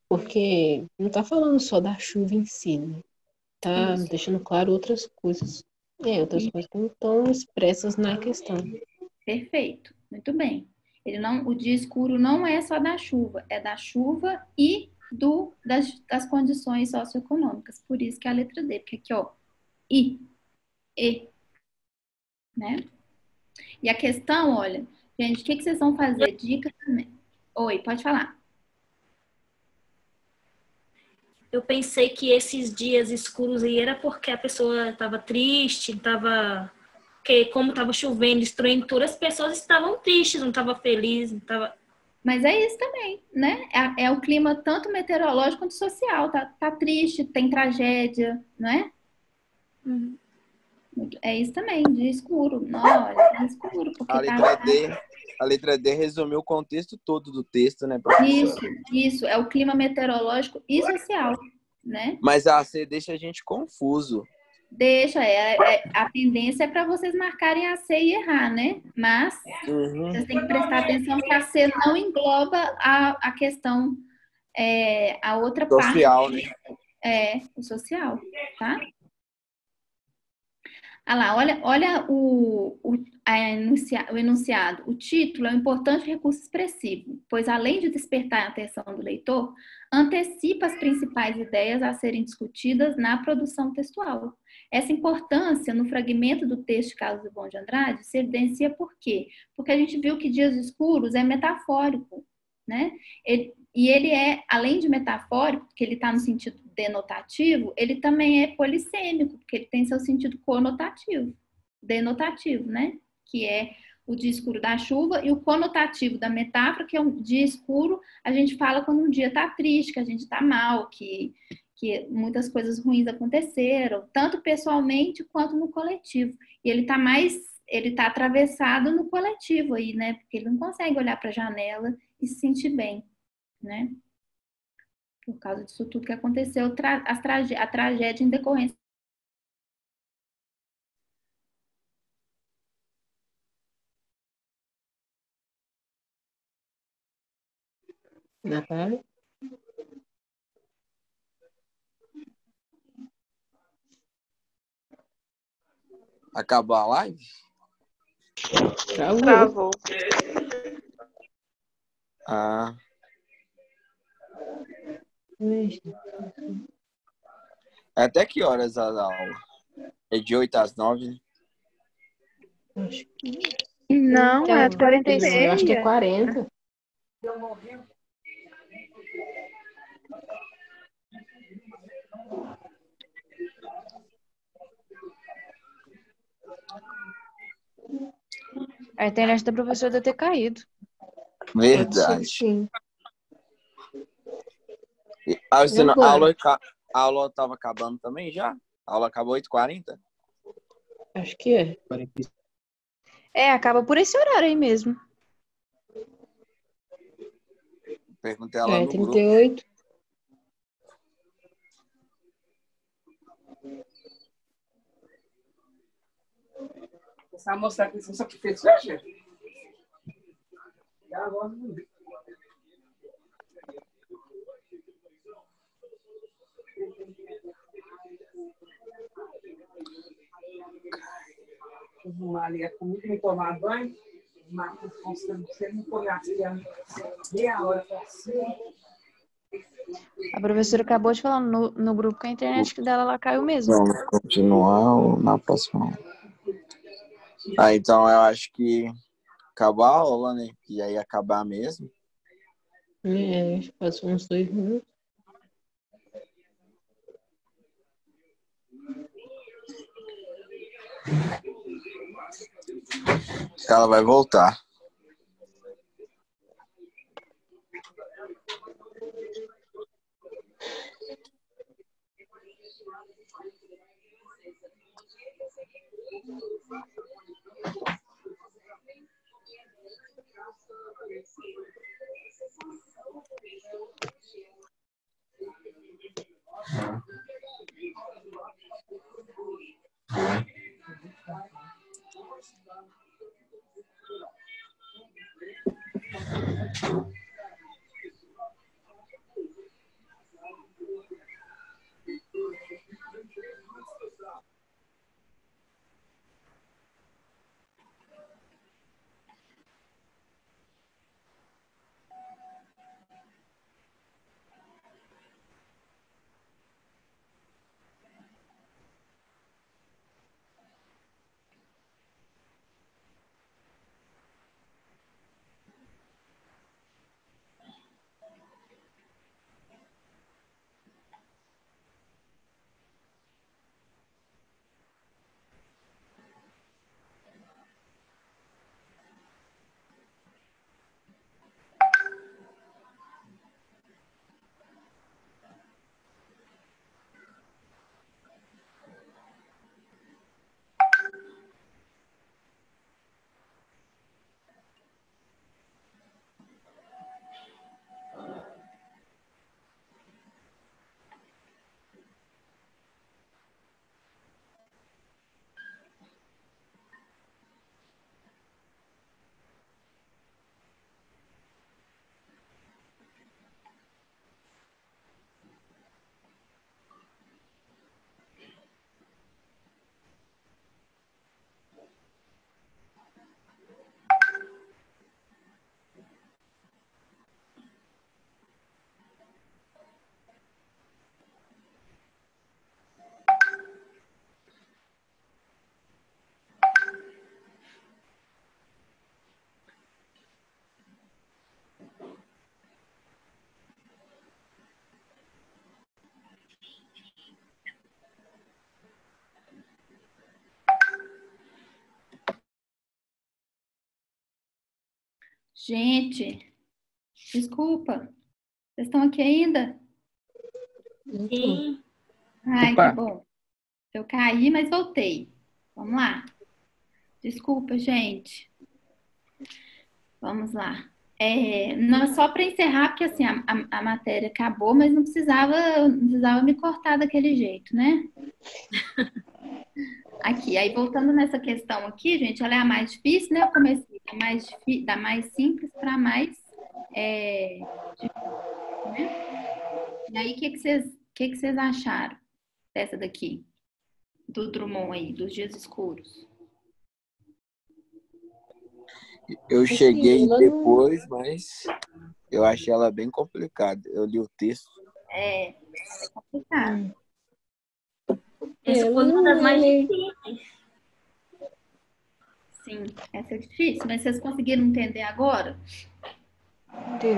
Porque não tá falando só da chuva em si, né? Tá Isso. deixando claro outras coisas. Outras coisas que não estão expressas na questão. Perfeito, muito bem. O dia escuro não é só da chuva, é da chuva e das condições socioeconômicas. Por isso que é a letra D, porque aqui, ó, I, E, né? E a questão, olha, gente, o que vocês vão fazer? Dica também. Oi, pode falar. Eu pensei que esses dias escuros aí era porque a pessoa estava triste, porque como estava chovendo, destruindo tudo, as pessoas estavam tristes, não estavam felizes, não estavam... Mas é isso também, né? É o clima tanto meteorológico quanto social. Tá triste, tem tragédia, não é? Uhum. É isso também, dia escuro. Não, olha, tá escuro. Porque A letra D resumiu o contexto todo do texto, né, professora? Isso. É o clima meteorológico e social, né? Mas a C deixa a gente confuso. Deixa, a tendência é para vocês marcarem a C e errar, né? Mas vocês têm que prestar atenção que a C não engloba a questão, a outra Social, parte. né? O social, tá? Ah lá, olha o enunciado. O título é um importante recurso expressivo, pois além de despertar a atenção do leitor, antecipa as principais ideias a serem discutidas na produção textual. Essa importância no fragmento do texto de Carlos Drummond de Andrade se evidencia por quê? Porque a gente viu que dias escuros é metafórico, né? E ele é, além de metafórico, porque ele está no sentido denotativo, ele também é polissêmico, porque ele tem seu sentido conotativo, denotativo, né? Que é o dia escuro da chuva, e o conotativo da metáfora, que é um dia escuro, a gente fala quando um dia está triste, que a gente está mal, que muitas coisas ruins aconteceram, tanto pessoalmente quanto no coletivo. E ele está atravessado no coletivo aí, né? Porque ele não consegue olhar para a janela e se sentir bem, né? Por causa disso tudo que aconteceu, a tragédia em decorrência. Natália? Acabou a live? Travou. Ah. Até que horas a aula? É de 8 às 9, né? Não, é 46. Eu acho que é 40. A internet da professora deve ter caído. Verdade. Sim. A aula estava acabando também já? A aula acabou 8h40? Acho que é. Acaba por esse horário aí mesmo. Perguntei ela no grupo. 38. Essa moça aqui, você sabe o que fez hoje? Agora não vi. Arrumar ali a comida, me tomar banho. Marcos, você não põe assim, meia hora para cima. A professora acabou de falar no grupo que a internet dela lá caiu mesmo. Vamos continuar na próxima aula. Então eu acho que acabou a aula, né? E aí acabar mesmo. Acho que passou uns 2 minutos. Ela vai voltar. Gente, desculpa. Vocês estão aqui ainda? Sim. Ai, Opa. que bom. Eu caí, mas voltei. Vamos lá. Desculpa, gente. Vamos lá. Não, só para encerrar, porque assim, a matéria acabou, mas não precisava me cortar daquele jeito, né? Aqui, aí voltando nessa questão aqui, gente, ela é a mais difícil, né? Eu comecei da mais simples para a mais difícil, né? E aí, o que que vocês acharam dessa daqui? Do Drummond aí, dos dias escuros? Eu cheguei ela não- depois, mas eu achei ela bem complicada. Eu li o texto. É complicado. Essa foi uma das mais difíceis. Sim, essa é difícil, mas vocês conseguiram entender agora? Deu.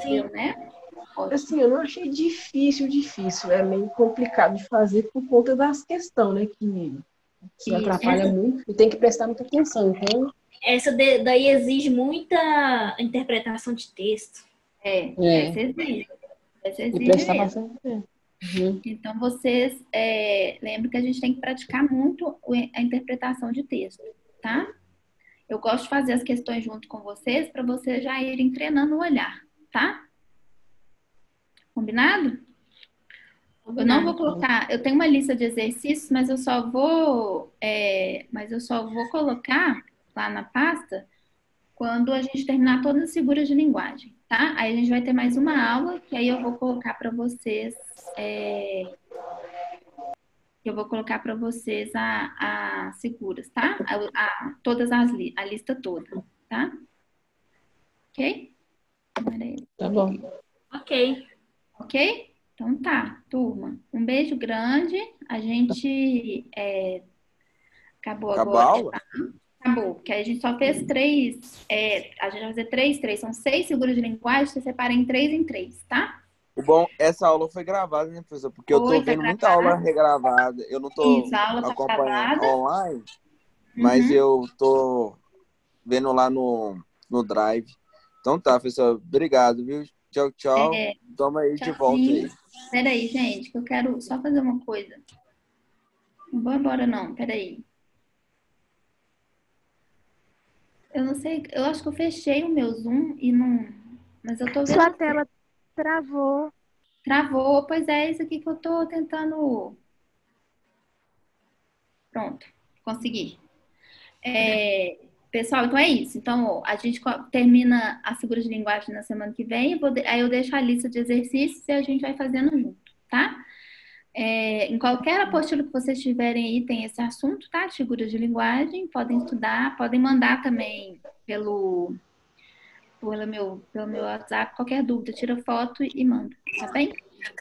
Deu, né? Ótimo. Assim, eu não achei difícil. É meio complicado de fazer por conta das questões, né? Que Isso. atrapalha muito e tem que prestar muita atenção. Então, Daí exige muita interpretação de texto. Essa exige. Essa e exige prestar mesmo. bastante atenção. Uhum. Então, vocês lembram que a gente tem que praticar muito a interpretação de texto, tá? Eu gosto de fazer as questões junto com vocês para vocês já irem treinando o olhar, tá? Combinado? Eu não vou colocar, eu tenho uma lista de exercícios, mas eu só vou colocar lá na pasta quando a gente terminar todas as figuras de linguagem, tá? Aí a gente vai ter mais uma aula, que aí eu vou colocar para vocês, as figuras, tá? A lista toda, tá? Ok? Tá bom. Ok. Ok? Então tá, turma. Um beijo grande. A gente acabou Acabou a agora. aula? Acabou, porque a gente só fez 3. A gente vai fazer 3. São 6 figuras de linguagem, você separa em 3, tá? O bom, essa aula foi gravada, né, professor? Porque eu tô Foi, tá vendo muita aula gravada. regravada. Eu não tô Isso, a aula tá acompanhando gravada. online, mas Uhum. eu tô vendo lá no Drive. Então tá, professor. Obrigado, viu? Tchau, tchau. Toma aí de volta aí. Peraí, gente, que eu quero só fazer uma coisa. Não vou embora, não. Peraí. Eu não sei, eu acho que eu fechei o meu Zoom e não... Mas eu tô vendo... Sua tela travou. Travou, pois é isso aqui que eu tô tentando... Pronto, consegui. Pessoal, então é isso. Então, ó, a gente termina as figuras de linguagem na semana que vem. Aí eu deixo a lista de exercícios e a gente vai fazendo junto, tá? Em qualquer apostila que vocês tiverem aí tem esse assunto, tá? De figuras de linguagem. Podem estudar, podem mandar também pelo meu WhatsApp. Qualquer dúvida, tira foto e manda, tá bem?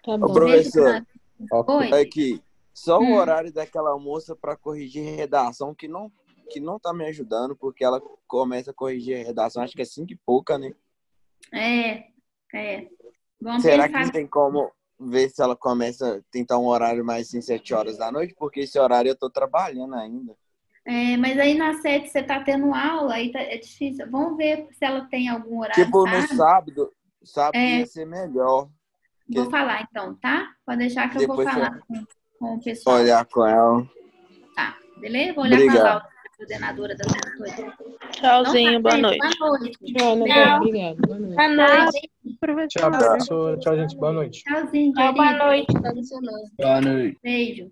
Tá Ô, bom. professor, Oi. aqui, só o horário daquela moça para corrigir redação que não tá me ajudando, porque ela começa a corrigir a redação, acho que é 5 e pouca, né? Vamos Será pensar. que tem como ver se ela começa a tentar um horário mais assim, 7 horas da noite? Porque esse horário eu tô trabalhando ainda. Mas aí na 7 você tá tendo aula, aí é difícil. Vamos ver se ela tem algum horário. Tipo, no sábado ia ser melhor. Vou falar então, tá? Pode deixar que eu vou falar com o pessoal. Olhar com ela. Tá, beleza? Vou olhar com a Laura, coordenadora da coisa. Tchauzinho, boa noite. Boa noite. Obrigado. Boa noite. Boa noite. Tchau, professora. Tchau, gente. Boa noite. Tchauzinho, Tchau, boa querido. noite. Boa noite. Beijo.